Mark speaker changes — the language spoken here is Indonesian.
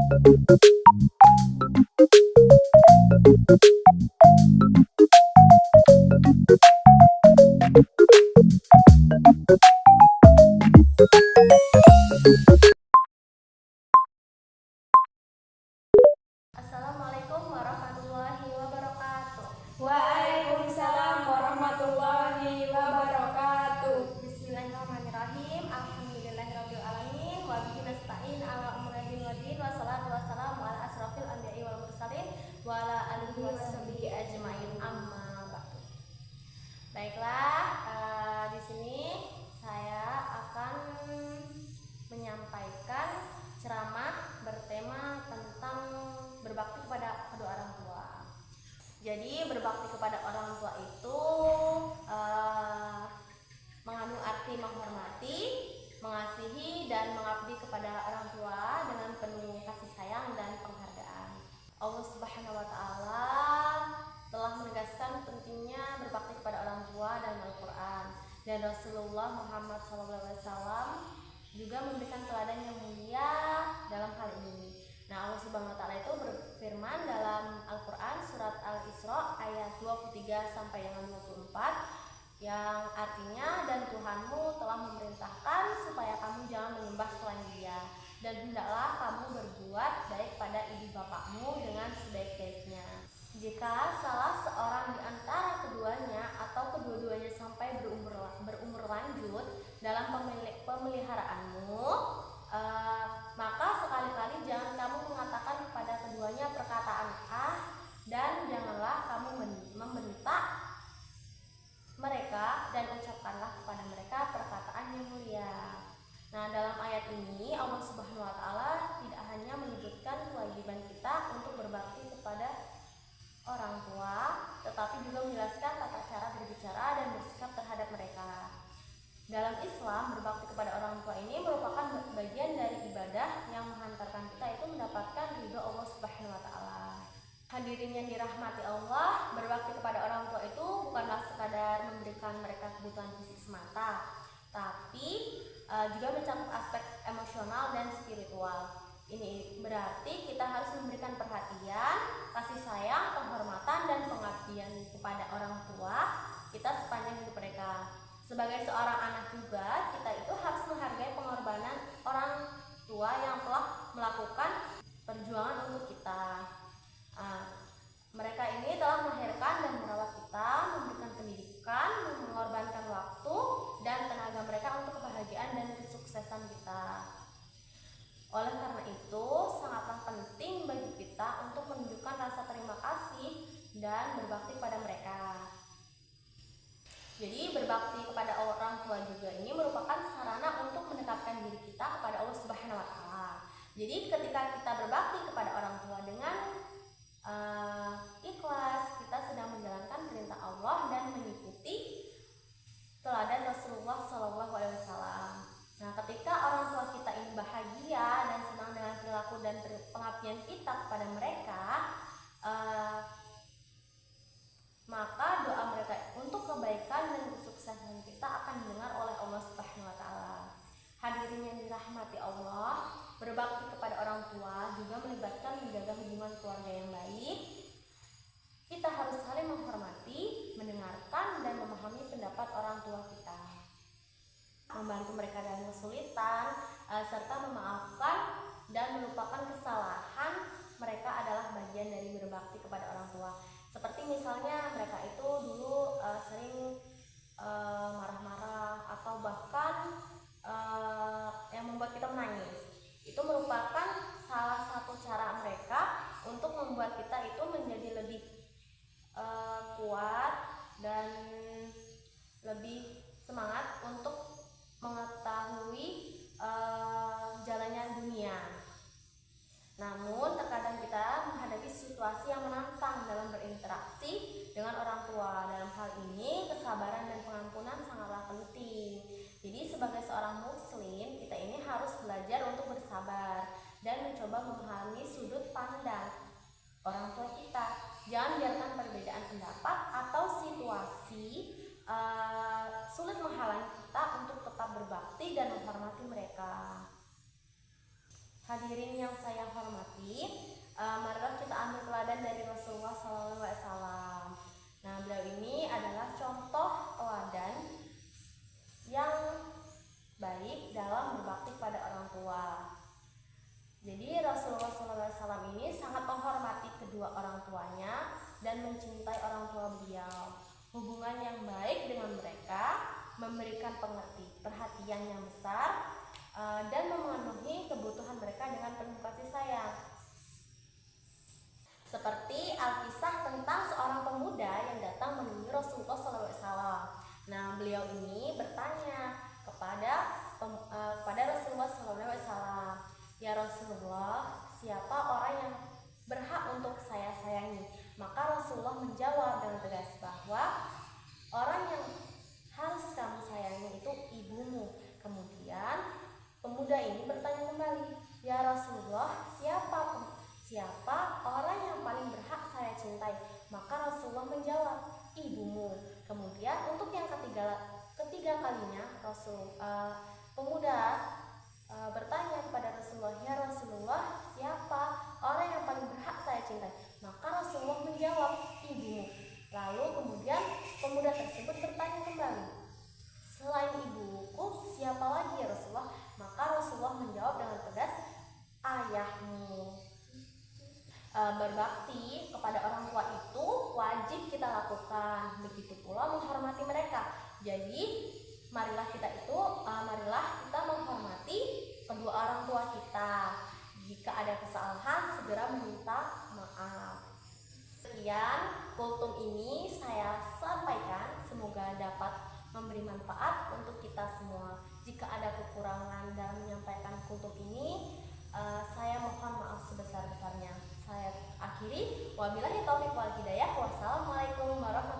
Speaker 1: Assalamualaikum warahmatullahi wabarakatuh.
Speaker 2: Waalaikumsalam warahmatullahi wabarakatuh.
Speaker 1: Bismillahirrahmanirrahim. Alhamdulillahirabbil alamin wa bihi nasta'in ala umuri waddin wassalatu wassalamu ala asrofil anbiya'i wal mursalin wa ala alihi washabihi ajmain amma ba'du. Baiklah, di sini saya akan menyampaikan ceramah bertema tentang berbakti kepada kedua orang tua. Jadi berbakti kepada orang tua itu mengandung arti menghormati, mengasihi dan mengabdi kepada orang tua dengan penuh kasih sayang dan penghargaan. Allah Subhanahu wa taala telah menegaskan pentingnya berbakti kepada orang tua dalam Al-Qur'an, dan Rasulullah Muhammad SAW juga memberikan teladan yang mulia dalam hal ini. Nah, Allah Subhanahu wa taala itu berfirman dalam Al-Qur'an surat Al-Isra ayat 23 sampai dengan 24 yang artinya, dan Tuhanmu telah memerintahkan supaya kamu jangan menyembah selain Dia, dan hendaklah kamu berbuat baik pada ibu bapakmu dengan sebaik-baiknya. Jika salah seorang di antara keduanya atau kedua-duanya sampai berumur lanjut dalam pemeliharaanmu, maka sekali-kali jangan kamu mengatakan kepada keduanya perkataan dan janganlah kamu membentak mereka dan ucapkanlah kepada mereka perkataan yang mulia. Nah, dalam ayat ini Allah Subhanahu wa taala tidak hanya menyebutkan kewajiban kita untuk berbakti kepada orang tua, tetapi juga menjelaskan tata cara berbicara dan bersikap terhadap mereka. Dalam Islam, berbakti kepada orang tua ini merupakan bagian dari ibadah yang menghantarkan kita itu mendapatkan ridho Allah Subhanahu wa taala. Hadirin yang dirahmati Allah, berbakti kepada orang tua itu bukanlah sekadar memberikan mereka kebutuhan fisik semata, tapi juga mencakup aspek emosional dan spiritual. Ini berarti kita harus memberikan perhatian, kasih sayang, penghormatan dan pengabdian kepada orang tua kita sepanjang hidup mereka. Sebagai seorang anak juga, kita itu harus menghargai pengorbanan orang tua yang telah melakukan perjuangan untuk kita. Mereka ini telah melahirkan dan merawat kita, memberikan pendidikan, mengorbankan waktu dan tenaga mereka untuk kebahagiaan dan kesuksesan kita. Oleh karena itu, sangatlah penting bagi kita untuk menunjukkan rasa terima kasih dan berbakti pada mereka. Jadi berbakti kepada orang tua juga ini merupakan sarana untuk mendekatkan diri kita kepada Allah Subhanahu wa taala. Jadi ketika kita berbakti kepada orang tua dengan ikhlas, kita sedang menjalankan perintah Allah dan mengikuti teladan Rasulullah SAW. Nah, ketika orang tua kita ini bahagia dan senang dengan perilaku dan pengabdian kita kepada mereka, maka doa mereka untuk kebaikan dan kesuksesan kita akan didengar oleh Allah Subhanahu wa taala. Hadirin yang dirahmati Allah, berbakti kepada orang tua juga melibatkan menjaga hubungan keluarga yang baik. Kita harus saling menghormati, mendengarkan dan memahami pendapat orang tua kita, membantu mereka dalam kesulitan, serta memaafkan dan melupakan kesalahan mereka adalah bagian dari berbakti kepada orang tua. Seperti misalnya mereka itu dulu sering marah-marah atau bahkan yang membuat kita menangis. Itu merupakan salah satu cara mereka untuk membuat kita itu menjadi lebih kuat dan lebih semangat untuk mengetahui jalannya dunia. Namun terkadang kita menghadapi situasi yang menantang dalam berinteraksi dengan orang tua. Dalam hal ini kesabaran dan pengampunan sangatlah penting. Jadi sebagai seorang muslim, kita ini harus belajar untuk bersabar dan mencoba memahami sudut pandang orang tua kita. Jangan biarkan perbedaan pendapat atau situasi sulit menghalangi kita untuk tetap berbakti dan menghormati mereka. Hadirin yang saya hormati, marilah kita ambil teladan dari Rasulullah SAW. Nah, beliau ini adalah contoh teladan yang baik dalam berbakti pada orang tua. Jadi Rasulullah SAW ini sangat menghormati kedua orang tuanya dan mencintai orang tua beliau. Hubungan yang baik dengan mereka, memberikan perhatian yang besar, dan memenuhi kebutuhan mereka dengan penuh kasih sayang. Seperti Alkisah tentang seorang pemuda yang datang menemui Rasulullah SAW. Nah, beliau ini bertanya kepada Rasulullah SAW, "Ya Rasulullah, siapa orang yang berhak untuk saya sayangi?" Maka Rasulullah menjawab dengan tegas bahwa orang yang harus kamu sayangi itu ibumu. Kemudian pemuda ini bertanya kembali, "Ya Rasulullah, siapa orang yang paling berhak saya cintai?" Maka Rasulullah menjawab, "Ibumu." Kemudian untuk yang ketiga kalinya pemuda bertanya kepada Rasulullah, "Ya Rasulullah, siapa orang yang paling berhak saya cintai?" Maka Rasulullah menjawab, "Ibumu." Lalu kemudian pemuda tersebut bertanya kembali, "Selain ibuku, siapa lagi ya Rasulullah?" Maka Rasulullah menjawab dengan tegas, "Ayahmu." Berbakti kepada orang tua itu wajib kita lakukan, begitu pula menghormati mereka. Jadi marilah kita menghormati kedua orang tua kita. Jika ada kesalahan, segera meminta maaf. Sekian kultum ini saya sampaikan, semoga dapat memberi manfaat untuk kita semua. Jika ada kekurangan dalam menyampaikan kultum ini, saya mohon maaf sebesar-besarnya. Saya akhiri, wabillahi taufiq wal hidayah. Wassalamualaikum warahmatullahi wabarakatuh.